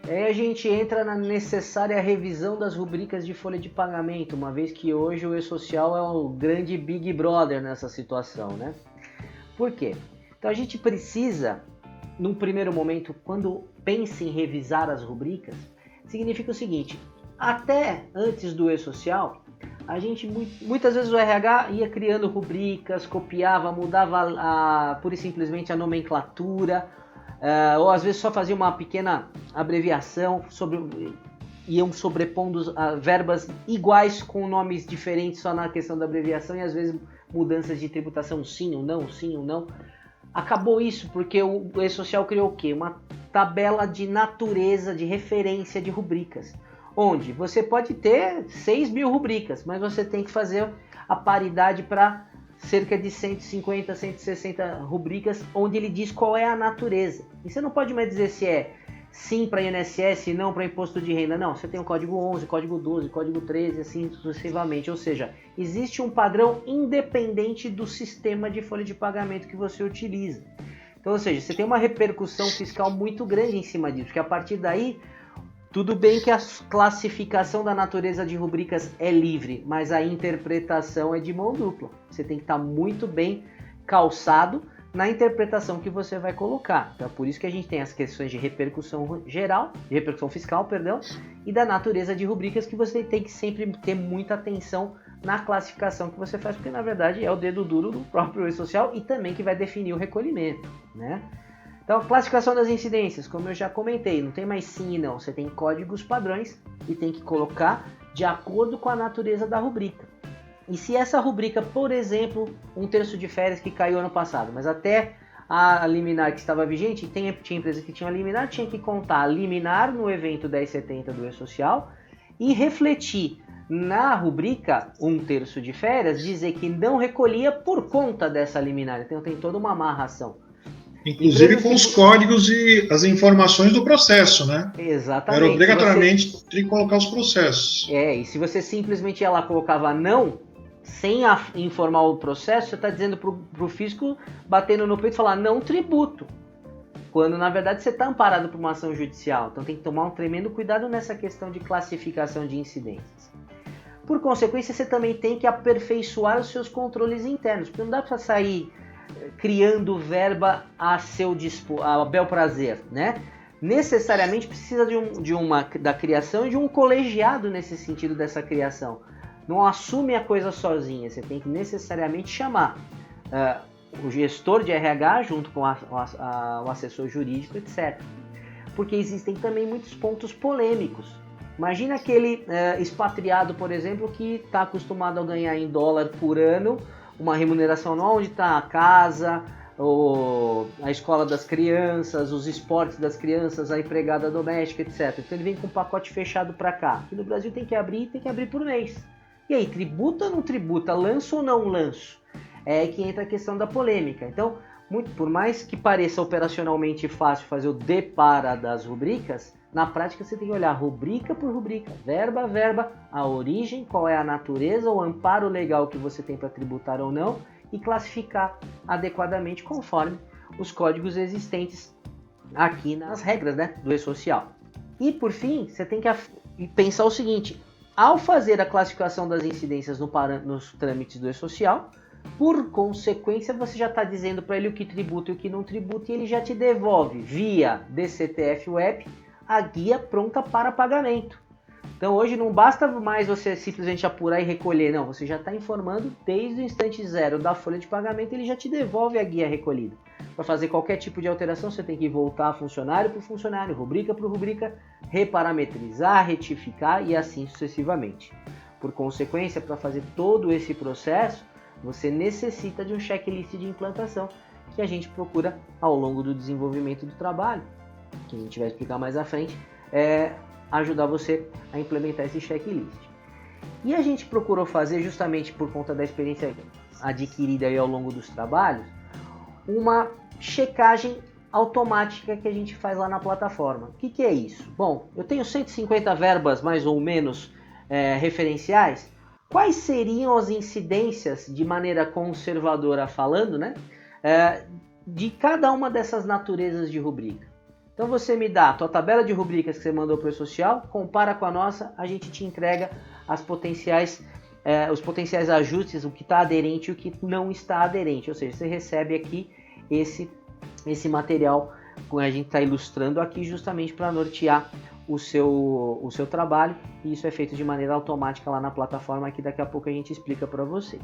Aí a gente entra na necessária revisão das rubricas de folha de pagamento, uma vez que hoje o E-Social é o grande Big Brother nessa situação, né? Por quê? Então a gente precisa, num primeiro momento, quando pensa em revisar as rubricas, significa o seguinte: até antes do E-Social, a gente muitas vezes o RH ia criando rubricas, copiava, mudava pura e simplesmente a nomenclatura, ou às vezes só fazia uma pequena abreviação, iam sobrepondo verbas iguais com nomes diferentes só na questão da abreviação e às vezes mudanças de tributação sim ou não, sim ou não. Acabou isso porque o E-Social criou o quê? Uma tabela de natureza, de referência de rubricas, onde você pode ter 6.000 rubricas, mas você tem que fazer a paridade para cerca de 150, 160 rubricas, onde ele diz qual é a natureza. E você não pode mais dizer se é sim para INSS e não para imposto de renda. Não, você tem o código 11, código 12, código 13, assim sucessivamente. Ou seja, existe um padrão independente do sistema de folha de pagamento que você utiliza. Então, ou seja, você tem uma repercussão fiscal muito grande em cima disso, porque a partir daí, tudo bem que a classificação da natureza de rubricas é livre, mas a interpretação é de mão dupla. Você tem que estar muito bem calçado na interpretação que você vai colocar. Então é por isso que a gente tem as questões de repercussão geral, de repercussão fiscal, perdão, e da natureza de rubricas que você tem que sempre ter muita atenção na classificação que você faz, porque na verdade é o dedo duro do próprio E-Social e também que vai definir o recolhimento, né? Então, classificação das incidências, como eu já comentei, não tem mais sim e não, você tem códigos padrões e tem que colocar de acordo com a natureza da rubrica. E se essa rubrica, por exemplo, 1/3 de férias que caiu ano passado, mas até a liminar que estava vigente, tinha empresa que tinha liminar, tinha que contar a liminar no evento 1070 do E-Social e refletir na rubrica 1/3 de férias, dizer que não recolhia por conta dessa liminar. Então tem toda uma amarração. Inclusive com os códigos e as informações do processo, né? Exatamente. Era obrigatoriamente ter que colocar os processos. E se você simplesmente ela colocava não, sem informar o processo, você está dizendo para o fisco, batendo no peito e falar não tributo. Quando na verdade você está amparado por uma ação judicial. Então tem que tomar um tremendo cuidado nessa questão de classificação de incidências. Por consequência, você também tem que aperfeiçoar os seus controles internos, porque não dá para sair criando verba a bel prazer, né? Necessariamente precisa da criação e de um colegiado nesse sentido dessa criação. Não assume a coisa sozinha, você tem que necessariamente chamar o gestor de RH junto com o assessor jurídico, etc. Porque existem também muitos pontos polêmicos. Imagina aquele expatriado, por exemplo, que está acostumado a ganhar em dólar por ano, uma remuneração anual onde está a casa, a escola das crianças, os esportes das crianças, a empregada doméstica, etc. Então ele vem com um pacote fechado para cá. Aqui no Brasil tem que abrir por mês. E aí, tributa ou não tributa? Lanço ou não lanço? É aí que entra a questão da polêmica. Então, por mais que pareça operacionalmente fácil fazer o depara das rubricas, na prática você tem que olhar rubrica por rubrica, verba a verba, a origem, qual é a natureza, o amparo legal que você tem para tributar ou não e classificar adequadamente conforme os códigos existentes aqui nas regras, né, do E-Social. E por fim, você tem que pensar o seguinte: ao fazer a classificação das incidências nos trâmites do E-Social, por consequência, você já está dizendo para ele o que tributa e o que não tributa e ele já te devolve via DCTF Web a guia pronta para pagamento. Então hoje não basta mais você simplesmente apurar e recolher, não, você já está informando desde o instante zero da folha de pagamento, ele já te devolve a guia recolhida. Para fazer qualquer tipo de alteração, você tem que voltar funcionário por funcionário, rubrica por rubrica, reparametrizar, retificar e assim sucessivamente. Por consequência, para fazer todo esse processo, você necessita de um checklist de implantação que a gente procura ao longo do desenvolvimento do trabalho, que a gente vai explicar mais à frente, ajudar você a implementar esse checklist. E a gente procurou fazer, justamente por conta da experiência adquirida aí ao longo dos trabalhos, uma checagem automática que a gente faz lá na plataforma. O que é isso? Bom, eu tenho 150 verbas mais ou menos referenciais. Quais seriam as incidências, de maneira conservadora falando, né, de cada uma dessas naturezas de rubrica? Então você me dá a tua tabela de rubricas que você mandou para o social, compara com a nossa, a gente te entrega os potenciais ajustes, o que está aderente e o que não está aderente. Ou seja, você recebe aqui esse material que a gente está ilustrando aqui justamente para nortear o seu trabalho, e isso é feito de maneira automática lá na plataforma, que daqui a pouco a gente explica para vocês.